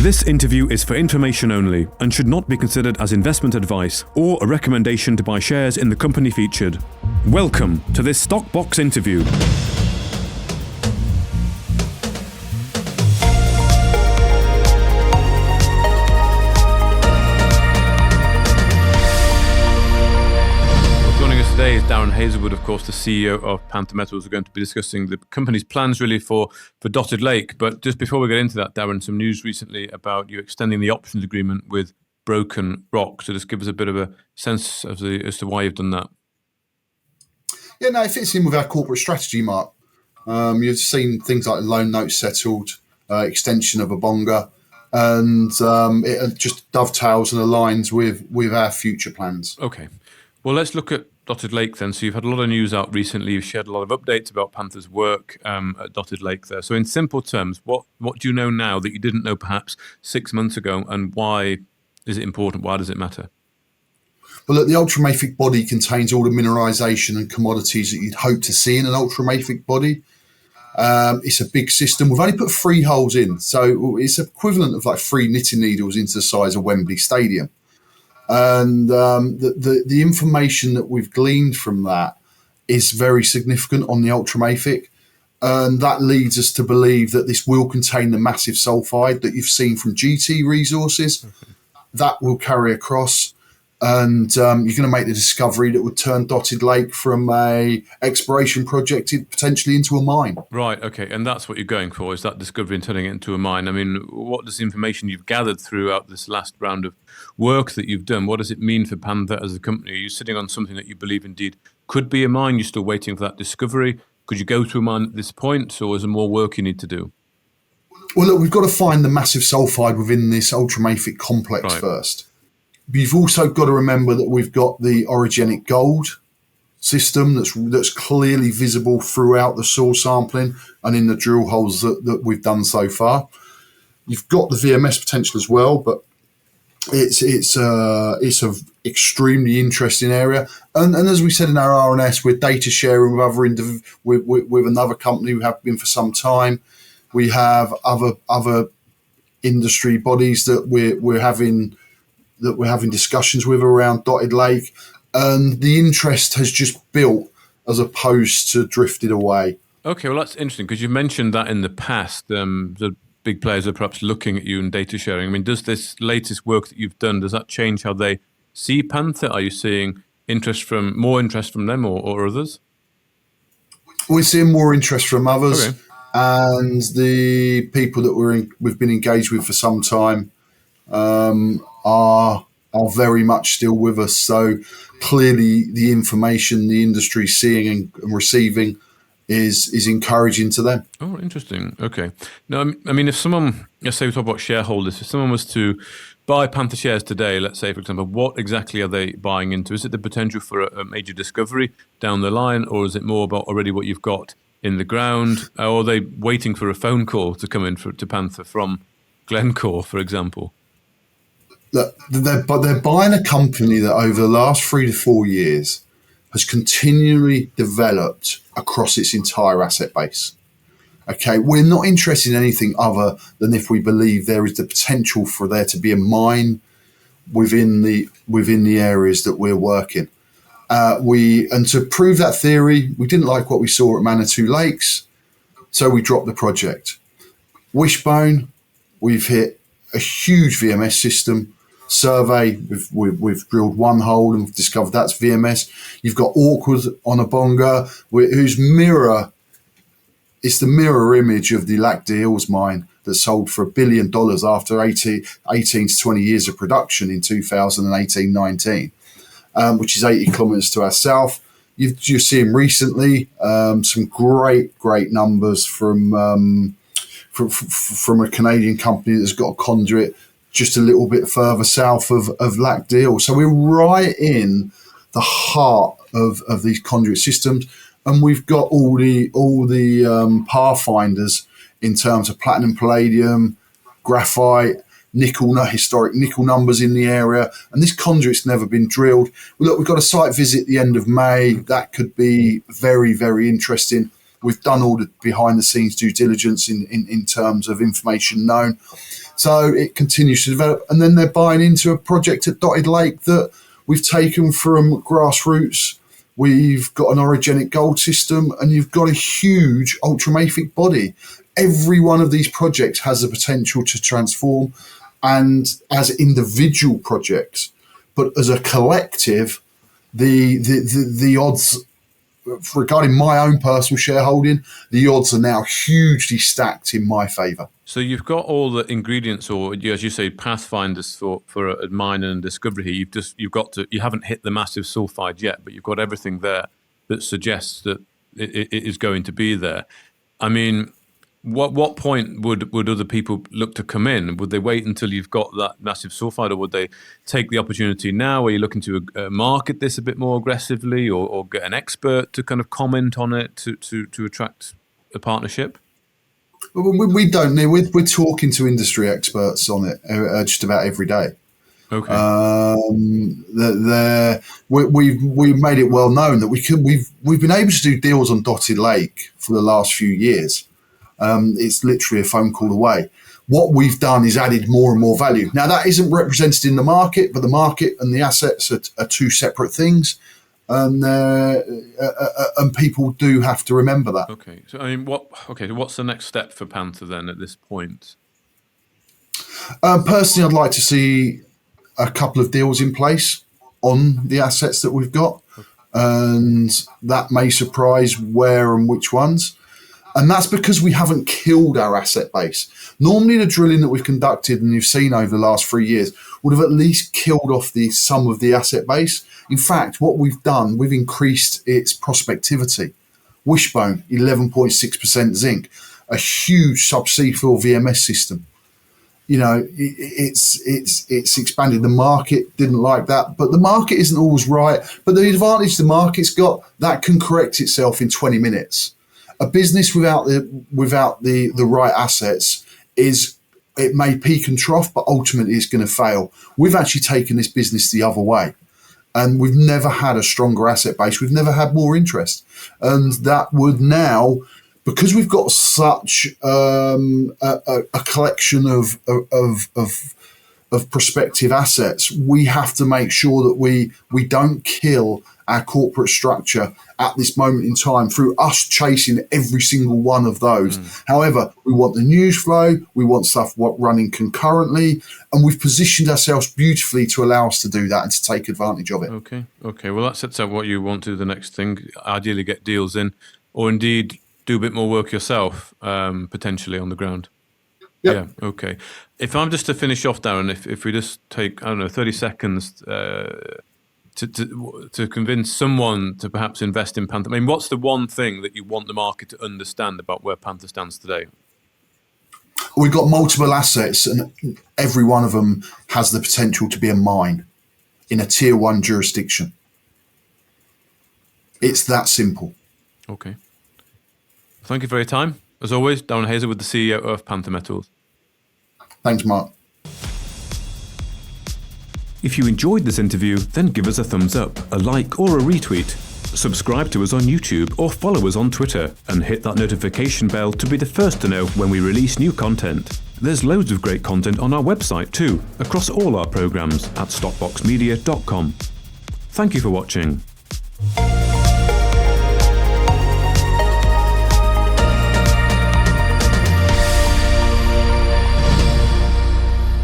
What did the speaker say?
This interview is for information only and should not be considered as investment advice or a recommendation to buy shares in the company featured. Welcome to this StockBox interview. Joining us today is Darren Hazelwood, of course, the CEO of Panther Metals. We're going to be discussing the company's plans really for Dotted Lake. But just before we get into that, Darren, some news recently about you extending the options agreement with Broken Rock. So just give us a bit of a sense of as to why you've done that. Yeah, no, it fits in with our corporate strategy, Mark. You've seen things like loan notes settled, extension of a bonga, and it just dovetails and aligns with our future plans. Okay. Well, let's look at Dotted Lake then. So you've had a lot of news out recently. You've shared a lot of updates about Panther's work at Dotted Lake there. So in simple terms, what do you know now that you didn't know perhaps 6 months ago, and why is it important? Why does it matter? Well, look, the ultramafic body contains all the mineralisation and commodities that you'd hope to see in an ultramafic body. It's a big system. We've only put 3 holes in, so it's equivalent of like 3 knitting needles into the size of Wembley Stadium. And the information that we've gleaned from that is very significant on the ultramafic. And that leads us to believe that this will contain the massive sulfide that you've seen from GT resources. Okay. That will carry across. And you're going to make the discovery that would turn Dotted Lake from a exploration project potentially into a mine. Right, okay. And that's what you're going for, is that discovery and turning it into a mine. I mean, what does the information you've gathered throughout this last round of work that you've done, what does it mean for Panther as a company? Are you sitting on something that you believe indeed could be a mine? You're still waiting for that discovery? Could you go to a mine at this point, or is there more work you need to do? Well, look, we've got to find the massive sulfide within this ultramafic complex first. But you've also got to remember that we've got the orogenic gold system that's clearly visible throughout the soil sampling and in the drill holes that we've done so far. You've got the VMS potential as well, but it's an extremely interesting area. And as we said in our RNS, we're data sharing with another company we have been for some time. We have other industry bodies that we're having discussions with around Dotted Lake, and the interest has just built as opposed to drifted away. Okay, well, that's interesting because you've mentioned that in the past, the big players are perhaps looking at you and data sharing. I mean, does this latest work that you've done, does that change how they see Panther? Are you seeing more interest from them or others? We're seeing more interest from others, okay. And the people that we've been engaged with for some time are very much still with us. So clearly the information the industry's seeing and receiving is encouraging to them. Oh, interesting. Okay. Now, I mean, if someone, let's say we talk about shareholders, if someone was to buy Panther shares today, let's say, for example, what exactly are they buying into? Is it the potential for a major discovery down the line, or is it more about already what you've got in the ground? Or are they waiting for a phone call to come in to Panther from Glencore, for example? They're buying a company that over the last 3 to 4 years has continually developed across its entire asset base. Okay, we're not interested in anything other than if we believe there is the potential for there to be a mine within the areas that we're working. And to prove that theory, we didn't like what we saw at Manitou Lakes, so we dropped the project. Wishbone, we've hit a huge VMS system survey. We've drilled 1 hole and discovered that's VMS. You've got Awkward on a bonga, whose mirror is the mirror image of the Lac des Hills mine that sold for $1 billion after 18 to 20 years of production in 2018-19, which is 80 kilometres to our south. You've seen recently some great numbers from a Canadian company that's got a conduit just a little bit further south of Lac des Hills. So we're right in the heart of these conduit systems, and we've got all the pathfinders in terms of platinum, palladium, graphite, nickel, historic nickel numbers in the area, and this conduit's never been drilled. Look, we've got a site visit at the end of May. That could be very, very interesting. We've done all the behind the scenes due diligence in terms of information known. So it continues to develop. And then they're buying into a project at Dotted Lake that we've taken from grassroots. We've got an orogenic gold system, and you've got a huge ultramafic body. Every one of these projects has the potential to transform, and as individual projects, but as a collective, the odds, regarding my own personal shareholding, the odds are now hugely stacked in my favour. So you've got all the ingredients, or as you say, pathfinders for a mine and discovery here. You haven't hit the massive sulfide yet, but you've got everything there that suggests that it is going to be there. I mean, what point would other people look to come in? Would they wait until you've got that massive sulfide, or would they take the opportunity now? Are you looking to market this a bit more aggressively, or get an expert to kind of comment on it to attract a partnership? We don't need. We're talking to industry experts on it just about every day. Okay. We've made it well known that we've been able to do deals on Dotted Lake for the last few years. It's literally a phone call away. What we've done is added more and more value. Now, that isn't represented in the market, but the market and the assets are two separate things. And people do have to remember that. Okay. So, I mean, what's the next step for Panther then at this point? Personally, I'd like to see a couple of deals in place on the assets that we've got. And that may surprise where and which ones. And that's because we haven't killed our asset base. Normally, the drilling that we've conducted and you've seen over the last 3 years would have at least killed off some of the asset base. In fact, what we've done, we've increased its prospectivity. Wishbone, 11.6% zinc, a huge subsea fill VMS system. You know, it's expanded. The market didn't like that, but the market isn't always right. But the advantage the market's got, that can correct itself in 20 minutes. A business without the right assets it may peak and trough, but ultimately it's going to fail. We've actually taken this business the other way, and we've never had a stronger asset base. We've never had more interest, and that would now, because we've got such a collection of prospective assets, we have to make sure that we don't kill our corporate structure at this moment in time through us chasing every single one of those. However, we want the news flow, we want stuff running concurrently, and we've positioned ourselves beautifully to allow us to do that and to take advantage of it. Okay. Well, that sets out what you want to do the next thing. Ideally get deals in, or indeed do a bit more work yourself, potentially on the ground. Yep. Yeah, okay. If I'm just to finish off, Darren, if we just take, 30 seconds to convince someone to perhaps invest in Panther. I mean, what's the one thing that you want the market to understand about where Panther stands today? We've got multiple assets, and every one of them has the potential to be a mine in a tier 1 jurisdiction. It's that simple. Okay. Thank you for your time. As always, Darren Hazelwood, the CEO of Panther Metals. Thanks, Mark. If you enjoyed this interview, then give us a thumbs up, a like or a retweet. Subscribe to us on YouTube or follow us on Twitter and hit that notification bell to be the first to know when we release new content. There's loads of great content on our website too, across all our programs at StockBoxMedia.com. Thank you for watching.